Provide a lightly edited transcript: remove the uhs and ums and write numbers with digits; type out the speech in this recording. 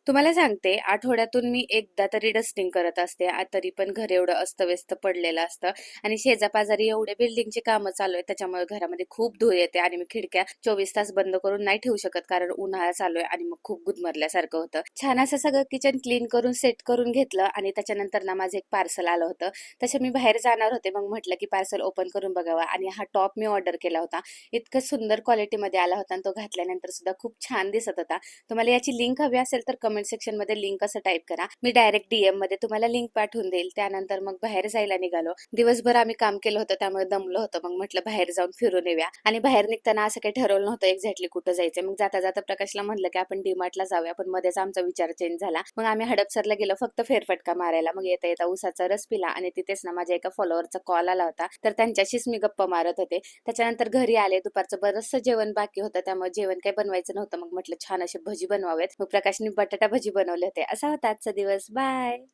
तुम्हाला सांगते, आठवड्यातून मी एकदा तरी डस्टिंग करत असते. तरी पण घर एवढं अस्तव्यस्त पडलेलं असतं आणि शेजापाजारी एवढे बिल्डिंगची कामं चालू आहेत, त्याच्यामुळे घरामध्ये खूप धूळ येते आणि मी खिडक्या 24 तास बंद करून नाही ठेवू शकत, कारण उन्हाळा चालू आहे आणि मग खूप गुदमरल्यासारखं होतं. छान असं सगळं किचन क्लीन करून सेट करून घेतलं आणि त्याच्यानंतर ना माझं एक पार्सल आलं होतं. तसे मी बाहेर जाणार होते, मग म्हटलं की पार्सल ओपन करून बघावं आणि हा टॉप मी ऑर्डर केला होता. इतकं सुंदर क्वालिटीमध्ये आला होता आणि तो घातल्यानंतर सुद्धा खूप छान दिसत होता. तुम्हाला याची लिंक हवी असेल तर कमेंट सेक्शन मध्ये लिंक असं टाईप करा. मी डायरेक्ट डीएम मध्ये तुम्हाला लिंक पाठवून देईल. त्यानंतर मग बाहेर जायला निघालो. दिवसभर आम्ही काम केलं होतं, त्यामुळे दमलो होतो. मग म्हटलं बाहेर जाऊन फिरून येऊया आणि बाहेर निघताना असं काही ठरवलं नव्हतं एक्झॅक्टली कुठं जायचं. मग जाता जाता प्रकाशला म्हणलं की आपण डीमार्टला जाऊया, पण मध्येच आमचा विचार चेंज झाला. मग आम्ही हडपसरला गेलो फक्त फेरफटका मारायला. मग येता येता उसाचा रस पिला आणि तिथेच ना माझ्या एका फॉलोअरचा कॉल आला होता, तर त्यांच्याशीच मी गप्पा मारत होते. त्याच्यानंतर घरी आले. दुपारचं बरचसं जेवण बाकी होतं, त्यामुळे जेवण काही बनवायचं नव्हतं. मग म्हटलं छान असे भजी बनवावेत. मग प्रकाशने बटाटा भजी बनवले होते. असा होता आजचा दिवस. बाय.